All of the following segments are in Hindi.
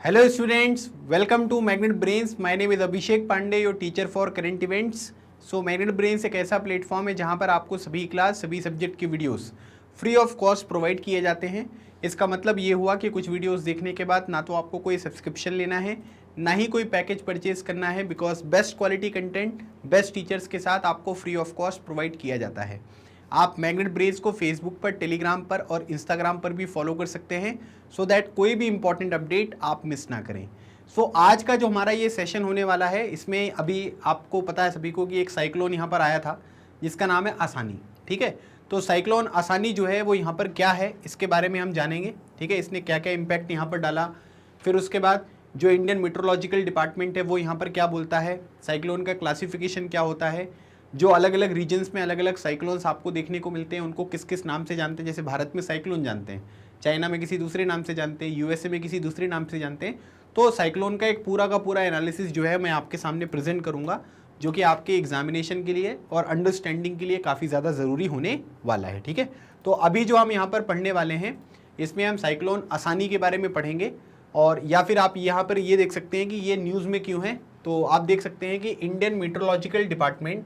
Hello students, welcome to Magnet Brains. My name is Abhishek Pandey, your teacher for current events. So Magnet Brains एक ऐसा प्लेटफॉर्म है जहां पर आपको सभी क्लास सभी सब्जेक्ट की videos free of cost provide किए जाते हैं। इसका मतलब ये हुआ कि कुछ वीडियोस देखने के बाद ना तो आपको कोई सब्सक्रिप्शन लेना है, ना ही कोई पैकेज परचेज करना है, because best quality content best teachers के साथ आपको फ्री ऑफ कॉस्ट प्रोवाइड किया जाता है। आप मैग्नेट ब्रेन्स को फेसबुक पर, टेलीग्राम पर और इंस्टाग्राम पर भी फॉलो कर सकते हैं सो दैट कोई भी इंपॉर्टेंट अपडेट आप मिस ना करें। आज का जो हमारा ये सेशन होने वाला है, इसमें अभी आपको पता है सभी को कि एक साइक्लोन यहाँ पर आया था जिसका नाम है आसानी। ठीक है, तो साइक्लोन आसानी जो है वो यहाँ पर क्या है इसके बारे में हम जानेंगे। ठीक है, इसने क्या क्या इम्पैक्ट यहाँ पर डाला, फिर उसके बाद जो इंडियन मेट्रोलॉजिकल डिपार्टमेंट है वो यहाँ पर क्या बोलता है, साइक्लोन का क्लासिफिकेशन क्या होता है, जो अलग अलग रीजन्स में अलग अलग साइक्लोन्स आपको देखने को मिलते हैं उनको किस किस नाम से जानते हैं। जैसे भारत में साइक्लोन जानते हैं, चाइना में किसी दूसरे नाम से जानते हैं, यूएसए में किसी दूसरे नाम से जानते हैं। तो साइक्लोन का एक पूरा का पूरा एनालिसिस जो है मैं आपके सामने प्रेजेंट करूंगा, जो कि आपके एग्जामिनेशन के लिए और अंडरस्टैंडिंग के लिए काफ़ी ज़्यादा ज़रूरी होने वाला है। ठीक है, तो अभी जो हम यहाँ पर पढ़ने वाले हैं इसमें हम साइक्लोन आसानी के बारे में पढ़ेंगे। और या फिर आप यहाँ पर ये देख सकते हैं कि ये न्यूज़ में क्यों है, तो आप देख सकते हैं कि Indian meteorological department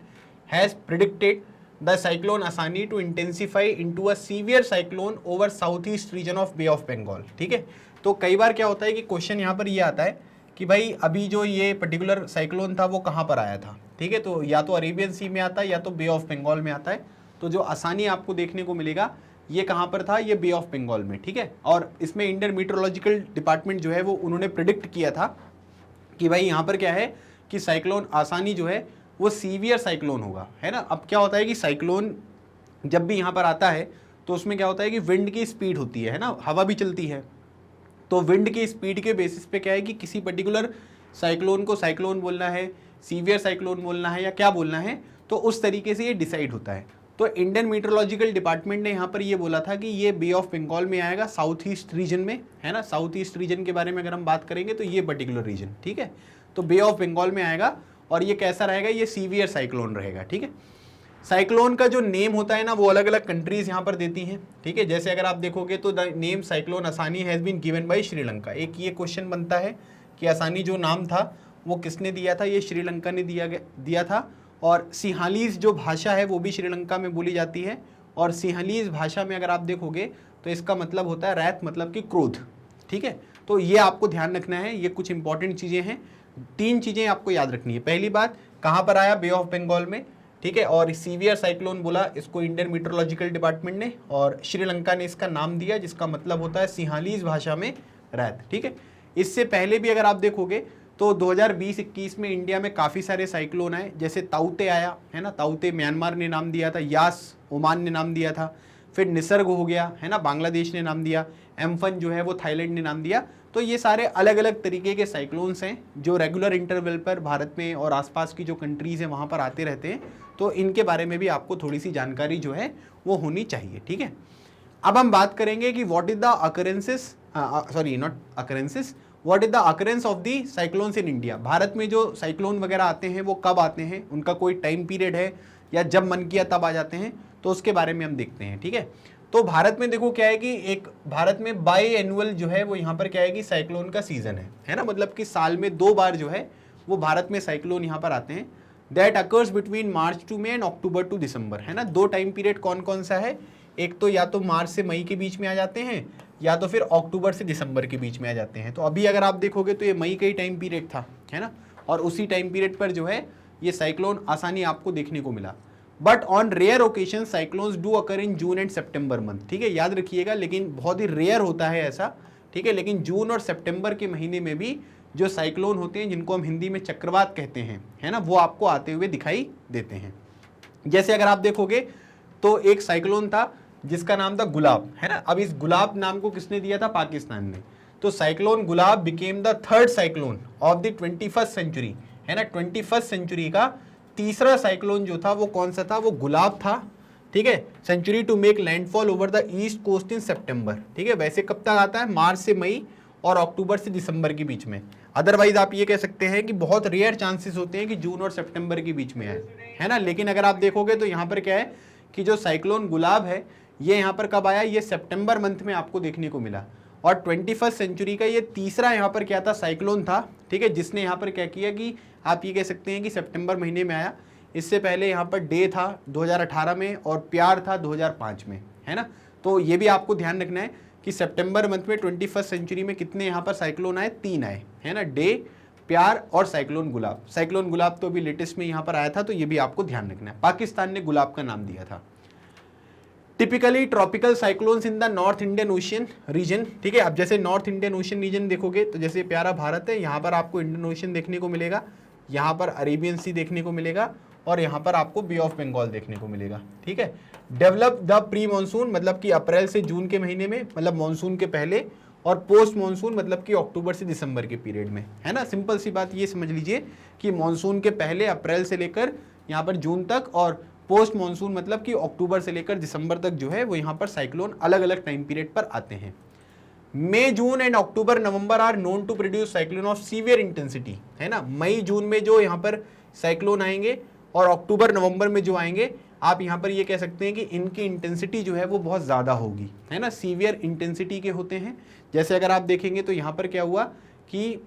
has predicted the cyclone Asani to intensify into a severe cyclone over southeast region of Bay of Bengal। ठीक है, तो कई बार क्या होता है कि क्वेश्चन यहाँ पर ये आता है कि भाई अभी जो ये पर्टिकुलर साइक्लोन था वो कहाँ पर आया था। ठीक है, तो या तो अरेबियन सी में आता है या तो बे ऑफ बंगाल में आता है। तो जो आसानी आपको देखने को मिलेगा ये कहाँ पर था, ये बे ऑफ बंगाल में। ठीक है, और इसमें इंडियन मेट्रोलॉजिकल डिपार्टमेंट जो है वो उन्होंने प्रिडिक्ट किया था कि भाई यहाँ पर क्या है कि साइक्लोन आसानी जो है वो सीवियर साइक्लोन होगा, है ना। अब क्या होता है कि साइक्लोन जब भी यहाँ पर आता है तो उसमें क्या होता है कि विंड की स्पीड होती है ना, हवा भी चलती है। तो विंड की स्पीड के बेसिस पे क्या है कि किसी पर्टिकुलर साइक्लोन को साइक्लोन बोलना है, सीवियर साइक्लोन बोलना है या क्या बोलना है, तो उस तरीके से ये डिसाइड होता है। तो इंडियन मीटरोलॉजिकल डिपार्टमेंट ने यहाँ पर ये बोला था कि ये बे ऑफ बंगाल में आएगा, साउथ ईस्ट रीजन में, है ना। साउथ ईस्ट रीजन के बारे में अगर हम बात करेंगे तो ये पर्टिकुलर रीजन, ठीक है, तो बे ऑफ बंगाल में आएगा और ये कैसा रहेगा, ये सीवियर साइक्लोन रहेगा। ठीक है, साइक्लोन का जो नेम होता है ना वो अलग अलग कंट्रीज यहाँ पर देती हैं। ठीक है, जैसे अगर आप देखोगे तो the name cyclone Asani has been given by Sri Lanka. एक ये क्वेश्चन बनता है कि आसानी जो नाम था वो किसने दिया था, ये श्रीलंका ने दिया था। और सिंहालीज जो भाषा है वो भी श्रीलंका में बोली जाती है। और सिंहालीज भाषा में अगर आप देखोगे तो इसका मतलब होता है रैथ, मतलब कि क्रोध। ठीक है, तो ये आपको ध्यान रखना है, ये कुछ इंपॉर्टेंट चीज़ें हैं। 3 चीज़ें आपको याद रखनी है। पहली बात, कहाँ पर आया, बे ऑफ बंगाल में। ठीक है, और सीवियर साइक्लोन बोला इसको इंडियन मेट्रोलॉजिकल डिपार्टमेंट ने, और श्रीलंका ने इसका नाम दिया जिसका मतलब होता है सिंहालीज भाषा में रैत। ठीक है, इससे पहले भी अगर आप देखोगे तो 2020-21 में इंडिया में काफ़ी सारे साइक्लोन आए। जैसे ताउते आया, है ना, ताउते म्यांमार ने नाम दिया था, यास ओमान ने नाम दिया था, फिर निसर्ग हो गया, है ना, बांग्लादेश ने नाम दिया, एम्फन जो है वो थाईलैंड ने नाम दिया। तो ये सारे अलग अलग तरीके के साइक्लोन्स हैं जो रेगुलर इंटरवल पर भारत में और आसपास की जो कंट्रीज़ हैं वहाँ पर आते रहते हैं। तो इनके बारे में भी आपको थोड़ी सी जानकारी जो है वो होनी चाहिए। ठीक है, अब हम बात करेंगे कि what is the occurrences, sorry not occurrences, what is the occurrence of the cyclones in India. Bharat में जो साइक्लोन वगैरह आते हैं वो कब आते हैं, उनका कोई टाइम पीरियड है या जब मन किया तब आ जाते हैं, तो उसके बारे में हम देखते हैं। ठीक है, तो भारत में देखो क्या है कि एक भारत में बाई एनुअल जो है वो यहाँ पर क्या है कि साइक्लोन का सीजन है ना, मतलब कि साल में 2 बार जो है वो भारत में साइक्लोन यहाँ पर आते हैं। That occurs between March to May and October to December, है ना। 2 टाइम पीरियड कौन कौन सा है, एक तो या तो मार्च से मई के बीच में आ जाते हैं या तो फिर अक्टूबर से दिसंबर के बीच में आ जाते हैं। तो अभी अगर आप देखोगे तो ये मई का ही टाइम पीरियड था, है ना, और उसी टाइम पीरियड पर जो है ये साइक्लोन आसानी आपको देखने को मिला। But on rare occasion cyclones do occur in June and September month. ठीक है, याद रखिएगा, लेकिन बहुत ही रेयर होता है ऐसा। ठीक है, लेकिन जून और सितंबर के महीने में भी जो साइक्लोन होते हैं जिनको हम हिंदी में चक्रवात कहते हैं, है ना, वो आपको आते हुए दिखाई देते हैं। जैसे अगर आप देखोगे तो एक साइक्लोन था जिसका नाम था गुलाब, है ना। अब इस गुलाब नाम को किसने दिया था, पाकिस्तान ने। तो cyclone Gulab became the 3rd cyclone of the 21st century, है ना। 21st सेंचुरी का तीसरा साइक्लोन जो था वो कौन सा था, वो गुलाब था। ठीक है, century to make landfall over the east coast in September. ठीक है, वैसे कब तक आता है, मार्च से मई और अक्टूबर से दिसंबर के बीच में। अदरवाइज आप ये कह सकते हैं कि बहुत रेयर चांसेस होते हैं कि जून और सितंबर के बीच में आए, है ना। लेकिन अगर आप देखोगे तो यहाँ पर क्या है कि जो साइक्लोन गुलाब है ये यहाँ पर कब आया, ये सितंबर मंथ में आपको देखने को मिला। और 21st सेंचुरी का ये तीसरा यहाँ पर क्या था, साइक्लोन था, ठीक है, जिसने यहाँ पर क्या किया कि आप ये कह सकते हैं कि सितंबर महीने में आया। इससे पहले यहाँ पर डे था 2018 में और प्यार था 2005 में, है ना। तो ये भी आपको ध्यान रखना है कि सितंबर मंथ में 21st सेंचुरी में कितने यहाँ पर साइक्लोन आए, 3 आए, है ना, डे, प्यार और साइक्लोन गुलाब। साइक्लोन गुलाब तो अभी लेटेस्ट में यहाँ पर आया था, तो ये भी आपको ध्यान रखना है। पाकिस्तान ने गुलाब का नाम दिया था। Typically tropical cyclones in the north Indian ocean region, ठीक है। अब जैसे नॉर्थ इंडियन ओशियन रीजन देखोगे तो जैसे प्यारा भारत है, यहाँ पर आपको इंडियन ओशियन देखने को मिलेगा, यहाँ पर अरेबियन सी देखने को मिलेगा और यहाँ पर आपको बे ऑफ बंगाल देखने को मिलेगा, ठीक है। डेवलप द प्री मानसून, मतलब कि अप्रैल से जून के महीने में, मतलब मानसून के पहले, और पोस्ट मानसून मतलब कि अक्टूबर से दिसंबर के पीरियड में, है ना। सिंपल सी बात ये समझ लीजिए कि मानसून के पहले अप्रैल से लेकर यहाँ पर जून तक, और पोस्ट मानसून मतलब कि अक्टूबर से लेकर दिसंबर तक जो है वो यहाँ पर साइक्लोन अलग अलग टाइम पीरियड पर आते हैं। May, June and October, November are known to produce cyclone of severe intensity, है ना। मई जून में जो यहाँ पर साइक्लोन आएंगे और अक्टूबर नवंबर में जो आएंगे, आप यहाँ पर ये कह सकते हैं कि इनकी इंटेंसिटी जो है वो बहुत ज़्यादा होगी, है ना, सीवियर इंटेंसिटी के होते हैं। जैसे अगर आप देखेंगे तो यहाँ पर क्या हुआ कि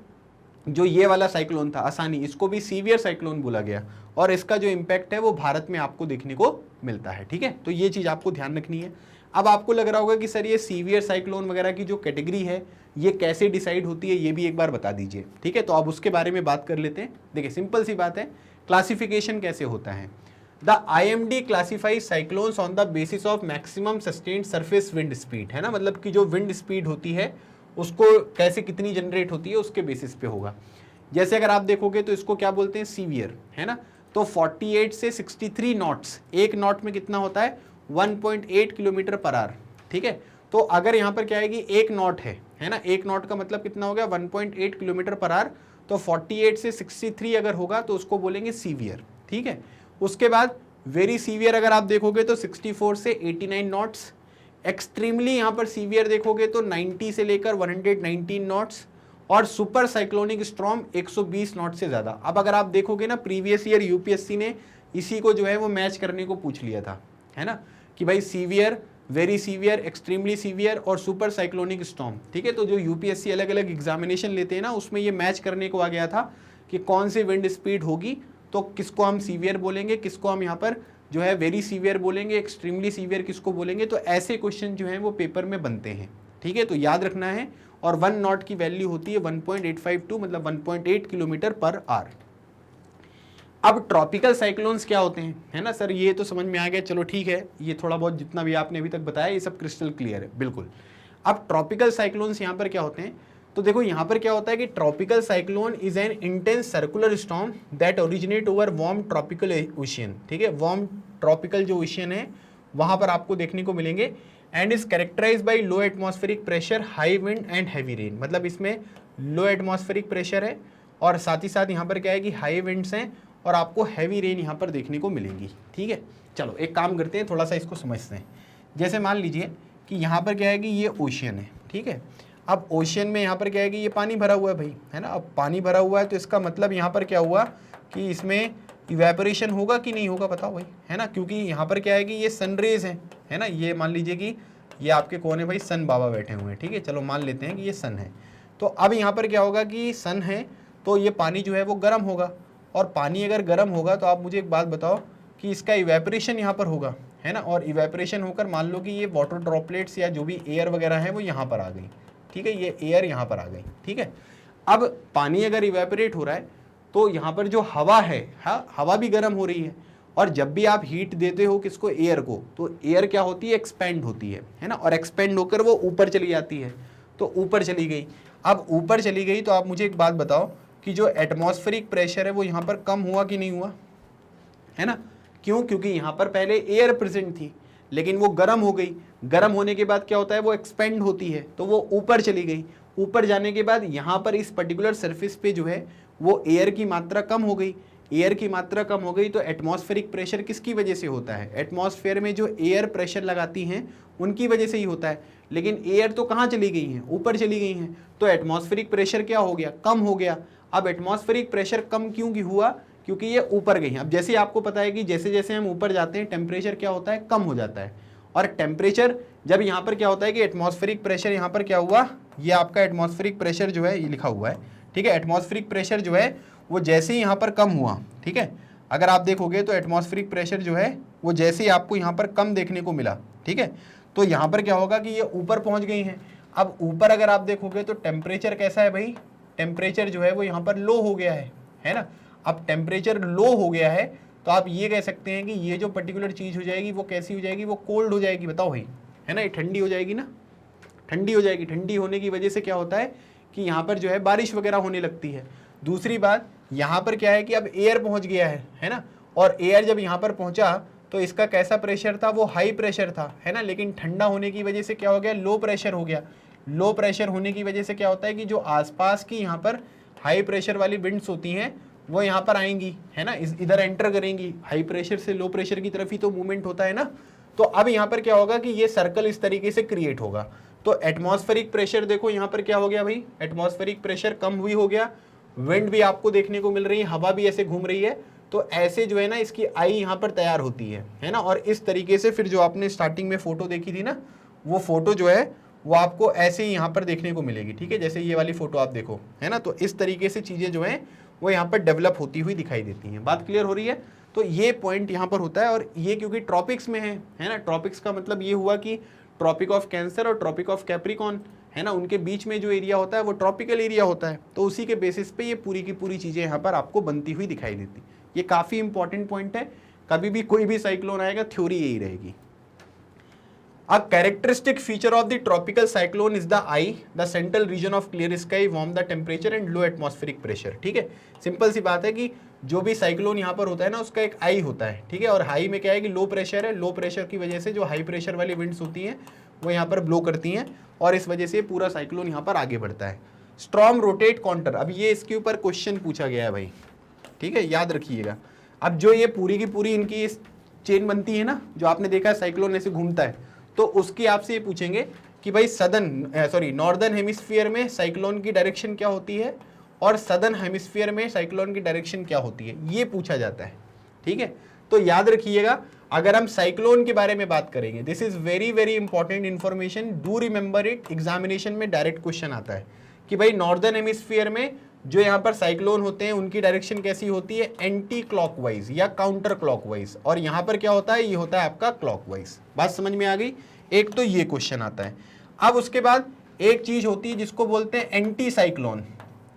जो ये वाला साइक्लोन था आसानी, इसको भी सीवियर साइक्लोन बोला गया और इसका जो इम्पैक्ट है वो भारत में आपको देखने को मिलता है, ठीक है। तो ये चीज़ आपको ध्यान रखनी है। अब आपको लग रहा होगा कि सर ये सीवियर साइक्लोन वगैरह की जो कैटेगरी है ये कैसे डिसाइड होती है, ये भी एक बार बता दीजिए, ठीक है। तो अब उसके बारे में बात कर लेते हैं। देखिए सिंपल सी बात है, क्लासिफिकेशन कैसे होता है। The IMD classifies cyclones on the basis of maximum sustained surface wind speed, है ना, मतलब कि जो विंड स्पीड होती है उसको कैसे कितनी जनरेट होती है उसके बेसिस पे होगा। जैसे अगर आप देखोगे तो इसको क्या बोलते हैं, सीवियर, है ना। तो 48 से 63 नॉट्स, एक नॉट में कितना होता है, 1.8 किलोमीटर पर आवर, ठीक है। तो अगर यहाँ पर क्या है कि एक नॉट है ना, एक नॉट का मतलब कितना हो गया, 1.8 किलोमीटर पर आवर। तो 48 से 63 अगर होगा तो उसको बोलेंगे सीवियर, ठीक है। उसके बाद वेरी सीवियर अगर आप देखोगे तो 64 से 89 नॉट्स। एक्सट्रीमली यहाँ पर सीवियर देखोगे तो 90 से लेकर 119 नॉट्स, और सुपर साइक्लोनिक स्टॉर्म 120 नॉट से ज़्यादा। अब अगर आप देखोगे ना, प्रीवियस ईयर यूपीएससी ने इसी को जो है वो मैच करने को पूछ लिया था, है ना, कि भाई severe, very severe, extremely severe और सुपर साइक्लोनिक स्टॉर्म, ठीक है। तो जो यूपीएससी अलग अलग एग्जामिनेशन लेते हैं ना, उसमें ये मैच करने को आ गया था कि कौन सी विंड स्पीड होगी तो किसको हम सीवियर बोलेंगे, किसको हम यहाँ पर जो है वेरी सीवियर बोलेंगे, एक्सट्रीमली सीवियर किसको बोलेंगे। तो ऐसे क्वेश्चन जो हैं वो पेपर में बनते हैं, ठीक है। तो याद रखना है। और 1 नॉट की वैल्यू होती है 1.852, मतलब 1.8 किलोमीटर पर आवर। अब ट्रॉपिकल साइक्लोन्स क्या होते हैं, है ना सर, ये तो समझ में आ गया, चलो ठीक है, ये थोड़ा बहुत जितना भी आपने अभी तक बताया ये सब क्रिस्टल क्लियर है, बिल्कुल। अब ट्रॉपिकल साइक्लोन्स यहाँ पर क्या होते हैं, तो देखो यहाँ पर क्या होता है कि tropical cyclone is an intense circular storm that originate over warm tropical ocean, ठीक है। वार्म ट्रॉपिकल जो ओशियन है वहाँ पर आपको देखने को मिलेंगे। And is characterize by low atmospheric pressure, high wind and heavy rain, मतलब इसमें लो एटमॉस्फेरिक प्रेशर है और साथ ही साथ यहाँ पर क्या है कि हाई विंड्स हैं और आपको हैवी रेन यहाँ पर देखने को मिलेंगी, ठीक है। चलो एक काम करते हैं, थोड़ा सा इसको समझते हैं। जैसे मान लीजिए कि यहाँ पर क्या है कि ये ओशियन है, ठीक है। अब ओशियन में यहाँ पर क्या है कि ये पानी भरा हुआ है भाई, है ना। अब पानी भरा हुआ है तो इसका मतलब यहाँ पर क्या हुआ कि इसमें इवेपोरेशन होगा कि नहीं होगा, बताओ भाई, है ना। क्योंकि यहाँ पर क्या है कि ये सनरेज हैं, है ना। ये मान लीजिए कि ये आपके कौन है भाई, सन बाबा बैठे हुए हैं, ठीक है। चलो मान लेते हैं कि ये सन है। तो अब यहाँ पर क्या होगा कि सन है तो ये पानी जो है वो गर्म होगा, और पानी अगर गर्म होगा तो आप मुझे एक बात बताओ कि इसका इवेपोरेशन यहाँ पर होगा, है ना। और इवेपोरेशन होकर मान लो कि ये वाटर ड्रॉपलेट्स या जो भी एयर वगैरह है वो यहाँ पर आ गई, ठीक है, ये एयर यहाँ पर आ गई, ठीक है। अब पानी अगर इवेपोरेट हो रहा है तो यहाँ पर जो हवा है, हाँ, हवा भी गर्म हो रही है। और जब भी आप हीट देते हो किसको, एयर को, तो एयर क्या होती है, एक्सपेंड होती है ना। और एक्सपेंड होकर वो ऊपर चली जाती है, तो ऊपर चली गई। अब ऊपर चली गई तो आप मुझे एक बात बताओ कि जो एटमॉस्फेरिक प्रेशर है वो यहाँ पर कम हुआ कि नहीं हुआ, है ना। क्यों, क्योंकि यहाँ पर पहले एयर प्रेजेंट थी लेकिन वो गर्म हो गई। गर्म होने के बाद क्या होता है, वो एक्सपेंड होती है तो वो ऊपर चली गई। ऊपर जाने के बाद यहाँ पर इस पर्टिकुलर सरफेस पे जो है वो एयर की मात्रा कम हो गई। एयर की मात्रा कम हो गई तो एटमॉस्फेरिक प्रेशर किसकी वजह से होता है, एटमॉस्फेयर में जो एयर प्रेशर लगाती हैं उनकी वजह से ही होता है। लेकिन एयर तो कहाँ चली गई हैं, ऊपर चली गई हैं, तो एटमॉस्फेरिक प्रेशर क्या हो गया, कम हो गया। अब एटमॉस्फेरिक प्रेशर कम क्यों हुआ, क्योंकि ये ऊपर गई हैं। अब जैसे आपको पता है कि जैसे जैसे हम ऊपर जाते हैं टेम्परेचर क्या होता है, कम हो जाता है। और टेम्परेचर जब यहाँ पर क्या होता है कि एटमॉस्फेरिक प्रेशर यहाँ पर क्या हुआ, ये आपका एटमॉस्फेरिक प्रेशर जो है ये लिखा हुआ है, ठीक है। एटमॉस्फेरिक प्रेशर जो है वो जैसे ही यहाँ पर कम हुआ, ठीक है, अगर आप देखोगे तो एटमॉस्फेरिक प्रेशर जो है वो जैसे ही आपको यहाँ पर कम देखने को मिला, ठीक है, तो यहाँ पर क्या होगा कि ये ऊपर पहुँच गई हैं। अब ऊपर अगर आप देखोगे तो टेम्परेचर कैसा है भाई, टेम्परेचर जो है वो यहाँ पर लो हो गया है ना। अब टेम्परेचर लो हो गया है तो आप ये कह सकते हैं कि ये जो पर्टिकुलर चीज़ हो जाएगी वो कैसी हो जाएगी, वो कोल्ड हो जाएगी, बताओ भाई, है ना, ये ठंडी हो जाएगी ना, ठंडी हो जाएगी। ठंडी होने की वजह से क्या होता है कि यहाँ पर जो है बारिश वगैरह होने लगती है। दूसरी बात यहाँ पर क्या है कि अब एयर पहुँच गया है ना, और एयर जब यहाँ पर पहुँचा तो इसका कैसा प्रेशर था, वो हाई प्रेशर था, है ना, लेकिन ठंडा होने की वजह से क्या हो गया, लो प्रेशर हो गया। लो प्रेशर होने की वजह से क्या होता है कि जो आसपास की यहाँ पर हाई प्रेशर वाली विंड्स होती हैं वो यहाँ पर आएंगी, है ना, इधर एंटर करेंगी। हाई प्रेशर से लो प्रेशर की तरफ ही तो मूवमेंट होता है ना। तो अब यहाँ पर क्या होगा कि ये सर्कल इस तरीके से क्रिएट होगा। तो एटमॉस्फेरिक प्रेशर देखो यहाँ पर क्या हो गया भाई, एटमॉस्फेरिक प्रेशर कम हुई हो गया, विंड भी आपको देखने को मिल रही है, हवा भी ऐसे घूम रही है, तो ऐसे जो है ना इसकी आई यहाँ पर तैयार होती है ना। और इस तरीके से फिर जो आपने स्टार्टिंग में फोटो देखी थी ना, वो फोटो जो है वो आपको ऐसे ही यहाँ पर देखने को मिलेगी, ठीक है, जैसे ये वाली फोटो आप देखो, है ना। तो इस तरीके से चीज़ें जो हैं वो यहाँ पर डेवलप होती हुई दिखाई देती हैं। बात क्लियर हो रही है। तो ये पॉइंट यहाँ पर होता है, और ये क्योंकि ट्रॉपिक्स में है ना, ट्रॉपिक्स का मतलब ये हुआ कि ट्रॉपिक ऑफ कैंसर और ट्रॉपिक ऑफ कैप्रिकॉन, है ना, उनके बीच में जो एरिया होता है वो ट्रॉपिकल एरिया होता है। तो उसी के बेसिस पे ये पूरी की पूरी चीज़ें यहाँ पर आपको बनती हुई दिखाई देती। ये काफ़ी इंपॉर्टेंट पॉइंट है, कभी भी कोई भी साइक्लोन आएगा थ्योरी यही रहेगी। A characteristic feature of the tropical cyclone is the eye, the central region of clear sky, warm the temperature and low atmospheric pressure। ठीक है, सिंपल सी बात है कि जो भी साइक्लोन यहाँ पर होता है ना उसका एक आई होता है, ठीक है, और हाई में क्या है कि लो प्रेशर है। लो प्रेशर की वजह से जो हाई प्रेशर वाली विंड्स होती हैं वो यहाँ पर ब्लो करती हैं, और इस वजह से पूरा साइक्लोन यहाँ पर आगे बढ़ता है। स्टॉर्म रोटेट काउंटर, अब ये इसके ऊपर क्वेश्चन पूछा गया है भाई, ठीक है, याद रखिएगा। अब जो ये पूरी की पूरी इनकी चेन बनती है ना, जो आपने देखा है साइक्लोन ऐसे घूमता है, तो उसकी आपसे ये पूछेंगे कि भाई नॉर्दर्न हेमिस्फीयर में साइक्लोन की डायरेक्शन क्या होती है और सदर्न हेमिस्फीयर में साइक्लोन की डायरेक्शन क्या होती है, ये पूछा जाता है, ठीक है। तो याद रखिएगा, अगर हम साइक्लोन के बारे में बात करेंगे, this is very very important information, do remember it, examination में डायरेक्ट क्वेश्चन आता है कि भाई नॉर्दर्न हेमिस्फीयर में जो यहाँ पर साइक्लोन होते हैं उनकी डायरेक्शन कैसी होती है, एंटी क्लॉकवाइज या काउंटर क्लॉकवाइज, और यहाँ पर क्या होता है, ये होता है आपका क्लॉकवाइज। बात समझ में आ गई। एक तो ये क्वेश्चन आता है। अब उसके बाद एक चीज होती है जिसको बोलते हैं एंटी साइक्लोन,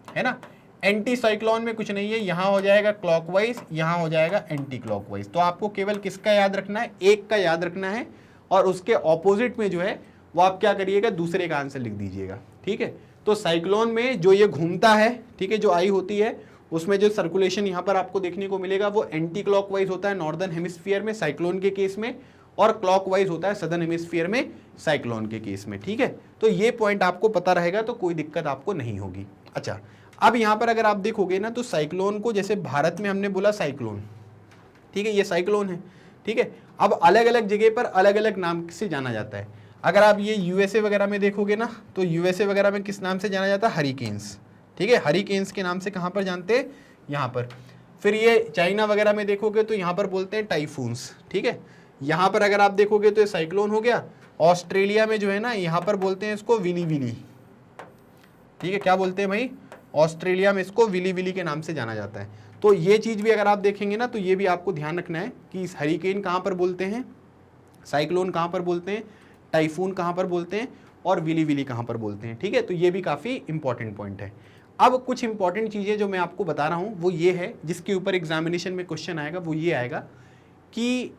है ना। एंटी साइक्लोन में कुछ नहीं है, यहाँ हो जाएगा क्लॉकवाइज, यहाँ हो जाएगा एंटी क्लॉकवाइज। तो आपको केवल किसका याद रखना है, एक का याद रखना है, और उसके ऑपोजिट में जो है वो आप क्या करिएगा, दूसरे का आंसर लिख दीजिएगा, ठीक है। तो साइक्लोन में जो ये घूमता है, ठीक है, जो आई होती है उसमें जो सर्कुलेशन यहाँ पर आपको देखने को मिलेगा वो एंटी क्लॉकवाइज होता है नॉर्दर्न हेमिस्फीयर में साइक्लोन के केस में, और क्लॉकवाइज होता है सदर्न हेमिस्फीयर में साइक्लोन के केस में, ठीक है। तो ये पॉइंट आपको पता रहेगा तो कोई दिक्कत आपको नहीं होगी। अच्छा, अब यहाँ पर अगर आप देखोगे ना तो साइक्लोन को, जैसे भारत में हमने बोला साइक्लोन, ठीक है, ये साइक्लोन है, ठीक है। अब अलग अलग जगह पर अलग अलग नाम से जाना जाता है। अगर आप ये यूएसए वगैरह में देखोगे ना तो यूएसए वगैरह में किस नाम से जाना जाता है, हरिकेन्स, ठीक है, हरिकेन्स के नाम से कहाँ पर जानते हैं, यहाँ पर। फिर ये चाइना वगैरह में देखोगे तो यहाँ पर बोलते हैं टाइफून्स, ठीक है। यहाँ पर अगर आप देखोगे तो ये साइक्लोन हो गया। ऑस्ट्रेलिया में जो है ना यहाँ पर बोलते हैं इसको विली विली, ठीक है, क्या बोलते हैं भाई, ऑस्ट्रेलिया में इसको विली विली के नाम से जाना जाता है। तो ये चीज़ भी अगर आप देखेंगे ना तो ये भी आपको ध्यान रखना है कि इस हरिकेन कहाँ पर बोलते हैं, साइक्लोन कहाँ पर बोलते हैं, टाइफून कहाँ पर बोलते हैं, और विली विली कहाँ पर बोलते हैं, ठीक है। तो ये भी काफ़ी इंपॉर्टेंट पॉइंट है। अब कुछ इंपॉर्टेंट चीज़ें जो मैं आपको बता रहा हूँ वो ये है, जिसके ऊपर एग्जामिनेशन में क्वेश्चन आएगा, वो ये आएगा कि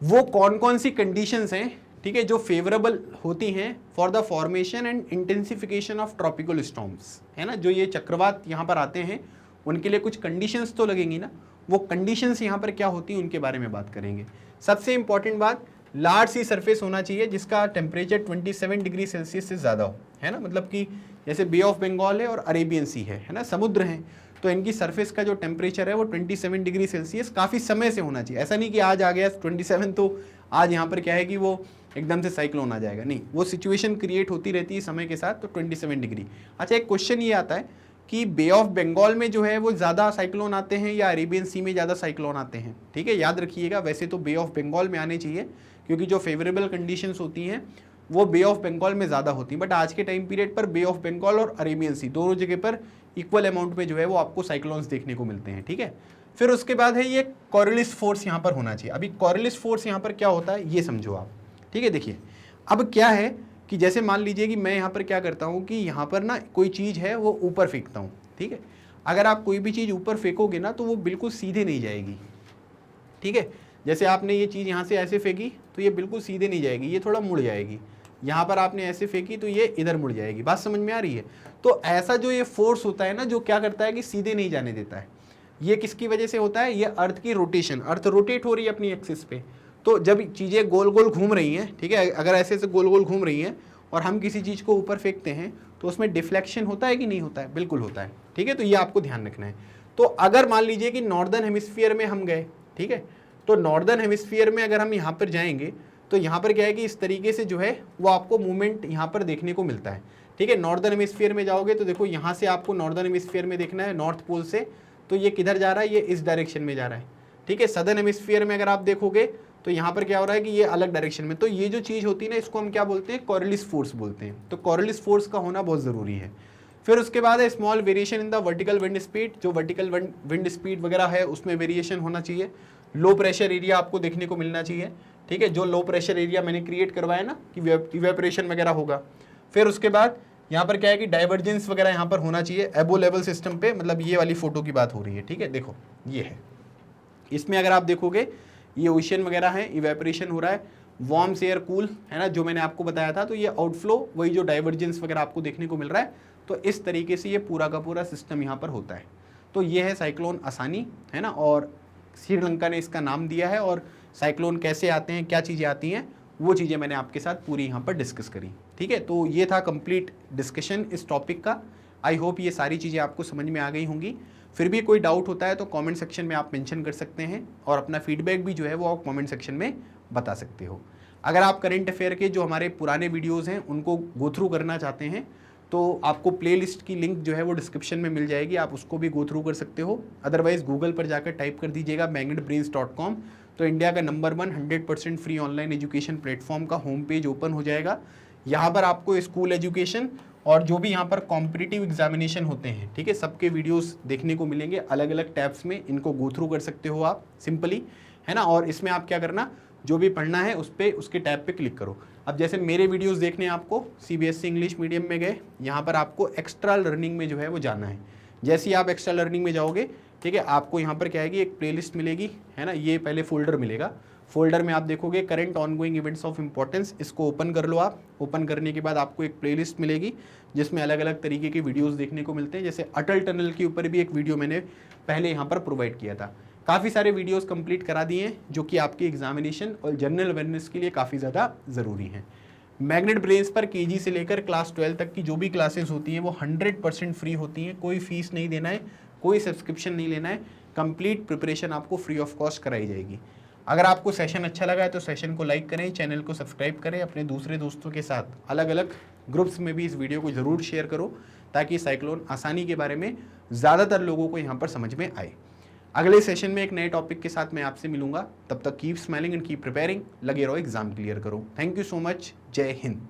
वो कौन कौन सी कंडीशंस हैं, ठीक है, जो फेवरेबल होती हैं for the formation and intensification of tropical storms, है ना। जो ये चक्रवात यहाँ पर आते हैं उनके लिए कुछ कंडीशंस तो लगेंगी ना, वो कंडीशंस यहाँ पर क्या होती हैं उनके बारे में बात करेंगे। सबसे इंपॉर्टेंट बात, लार्ज सी सरफेस होना चाहिए जिसका टेम्परेचर 27 डिग्री सेल्सियस से ज़्यादा हो, है ना। मतलब कि जैसे बे ऑफ बंगाल है और अरेबियन सी है ना, समुद्र हैं, तो इनकी सरफेस का जो टेम्परेचर है वो 27 डिग्री सेल्सियस काफ़ी समय से होना चाहिए। ऐसा नहीं कि आज आ गया 27 तो आज यहाँ पर क्या है कि वो एकदम से साइक्लोन आ जाएगा, नहीं, वो सिचुएशन क्रिएट होती रहती है समय के साथ। तो 27 डिग्री। अच्छा, एक क्वेश्चन ये आता है कि बे ऑफ बंगाल में जो है वो ज़्यादा साइक्लोन आते हैं या अरेबियन सी में ज़्यादा साइक्लोन आते हैं, ठीक है, याद रखिएगा। वैसे तो बे ऑफ बंगाल में आने चाहिए क्योंकि जो फेवरेबल कंडीशंस होती हैं वो बे ऑफ बंगाल में ज़्यादा होती हैं, बट आज के टाइम पीरियड पर बे ऑफ बंगाल और अरेबियन सी दोनों जगह पर इक्वल अमाउंट में जो है वो आपको साइक्लोन्स देखने को मिलते हैं, ठीक है। फिर उसके बाद है ये कॉरिलिस फोर्स यहाँ पर होना चाहिए। अभी कॉरिलिस फोर्स यहाँ पर क्या होता है ये समझो आप, ठीक है। देखिए अब क्या है कि जैसे मान लीजिए कि मैं यहाँ पर क्या करता हूँ कि यहाँ पर ना कोई चीज़ है वो ऊपर फेंकता हूँ, ठीक है। अगर आप कोई भी चीज़ ऊपर फेंकोगे ना तो वो बिल्कुल सीधे नहीं जाएगी, ठीक है। जैसे आपने ये चीज़ यहाँ से ऐसे फेंकी तो ये बिल्कुल सीधे नहीं जाएगी, ये थोड़ा मुड़ जाएगी। यहाँ पर आपने ऐसे फेंकी तो ये इधर मुड़ जाएगी। बात समझ में आ रही है? तो ऐसा जो ये फोर्स होता है ना, जो क्या करता है कि सीधे नहीं जाने देता है, ये किसकी वजह से होता है? ये अर्थ की रोटेशन, अर्थ रोटेट हो रही है अपनी एक्सिस पे। तो जब चीज़ें गोल गोल घूम रही हैं, ठीक है, अगर ऐसे ऐसे गोल गोल घूम रही हैं और हम किसी चीज़ को ऊपर फेंकते हैं तो उसमें डिफ्लेक्शन होता है कि नहीं होता है? बिल्कुल होता है, ठीक है। तो ये आपको ध्यान रखना है। तो अगर मान लीजिए कि नॉर्दर्न हेमिस्फीयर में हम गए, ठीक है, तो नॉर्दर्न हेमिस्फीयर में अगर हम यहाँ पर जाएंगे तो यहाँ पर क्या है कि इस तरीके से जो है वो आपको मूवमेंट यहाँ पर देखने को मिलता है, ठीक है। नॉर्दर्न हेमिस्फीयर में जाओगे तो देखो यहाँ से आपको नॉर्दर्न हेमिस्फीयर में देखना है नॉर्थ पोल से, तो ये किधर जा रहा है? ये इस डायरेक्शन में जा रहा है, ठीक है। सदर्न हेमिस्फीयर में अगर आप देखोगे तो यहाँ पर क्या हो रहा है कि ये अलग डायरेक्शन में। तो ये जो चीज़ होती है ना, इसको हम क्या बोलते हैं? कॉरिलिस फोर्स बोलते हैं। तो कॉरिलिस फोर्स का होना बहुत ज़रूरी है। फिर उसके बाद है small variation in the vertical wind speed. जो वर्टिकल विंड स्पीड वगैरह है उसमें वेरिएशन होना चाहिए। लो प्रेशर एरिया आपको देखने को मिलना चाहिए, ठीक है। जो लो प्रेशर एरिया मैंने क्रिएट करवाया ना कि इवेपोरेशन वगैरह होगा। फिर उसके बाद यहाँ पर क्या है कि डाइवर्जेंस वगैरह यहाँ पर होना चाहिए एबो लेवल सिस्टम पे, मतलब ये वाली फोटो की बात हो रही है, ठीक है। देखो ये है, इसमें अगर आप देखोगे ये ओशन वगैरह है, इवेपोरेशन हो रहा है, वार्म एयर कूल है ना, जो मैंने आपको बताया था। तो ये आउटफ्लो, वही जो डाइवर्जेंस वगैरह आपको देखने को मिल रहा है। तो इस तरीके से ये पूरा का पूरा सिस्टम यहाँ पर होता है। तो ये है साइक्लोन आसानी, है ना, और श्रीलंका ने इसका नाम दिया है। और साइक्लोन कैसे आते हैं, क्या चीज़ें आती हैं, वो चीज़ें मैंने आपके साथ पूरी यहाँ पर डिस्कस करी, ठीक है। तो ये था कंप्लीट डिस्कशन इस टॉपिक का। आई होप ये सारी चीज़ें आपको समझ में आ गई होंगी। फिर भी कोई डाउट होता है तो कमेंट सेक्शन में आप मेंशन कर सकते हैं, और अपना फीडबैक भी जो है वो आप कमेंट सेक्शन में बता सकते हो। अगर आप करंट अफेयर के जो हमारे पुराने वीडियोज़ हैं उनको गो थ्रू करना चाहते हैं तो आपको प्लेलिस्ट की लिंक जो है वो डिस्क्रिप्शन में मिल जाएगी, आप उसको भी गो थ्रू कर सकते हो। अदरवाइज़ गूगल पर जाकर टाइप कर दीजिएगा magnetbrains.com, तो इंडिया का number 1 100% free online education platform का होम पेज ओपन हो जाएगा। यहाँ पर आपको स्कूल एजुकेशन और जो भी यहाँ पर कॉम्पिटिटिव एग्जामिनेशन होते हैं, ठीक है, सबके वीडियोस देखने को मिलेंगे अलग अलग टैब्स में। इनको गो थ्रू कर सकते हो आप सिंपली, है ना। और इसमें आप क्या करना, जो भी पढ़ना है उस पर उसके टैब पे क्लिक करो। अब जैसे मेरे वीडियोस देखने आपको CBSE इंग्लिश मीडियम में गए, यहाँ पर आपको एक्स्ट्रा लर्निंग में जो है वो जाना है। जैसे ही आप एक्स्ट्रा लर्निंग में जाओगे, ठीक है, आपको यहाँ पर क्या है कि एक प्लेलिस्ट मिलेगी, है ना। ये पहले फोल्डर मिलेगा, फोल्डर में आप देखोगे current ongoing events of importance, इसको ओपन कर लो आप। ओपन करने के बाद आपको एक प्लेलिस्ट मिलेगी जिसमें अलग अलग तरीके के वीडियोस देखने को मिलते हैं। जैसे अटल टनल के ऊपर भी एक वीडियो मैंने पहले यहाँ पर प्रोवाइड किया था। काफ़ी सारे वीडियोस कंप्लीट करा दिए हैं जो कि आपके एग्जामिनेशन और जनरल अवेयरनेस के लिए काफ़ी ज़्यादा ज़रूरी हैं। मैग्नेट ब्रेन्स पर KG से लेकर क्लास 12 तक की जो भी क्लासेस होती हैं वो 100% फ्री होती हैं। कोई फीस नहीं देना है, कोई सब्सक्रिप्शन नहीं लेना है, कंप्लीट प्रिपरेशन आपको फ्री ऑफ कॉस्ट कराई जाएगी। अगर आपको सेशन अच्छा लगा है तो सेशन को लाइक करें, चैनल को सब्सक्राइब करें, अपने दूसरे दोस्तों के साथ अलग अलग ग्रुप्स में भी इस वीडियो को ज़रूर शेयर करो ताकि साइक्लोन आसानी के बारे में ज़्यादातर लोगों को यहाँ पर समझ में आए। अगले सेशन में एक नए टॉपिक के साथ मैं आपसे मिलूंगा। तब तक keep smiling and keep preparing. लगे रहो, एग्जाम क्लियर करो। Thank you so much. जय हिंद।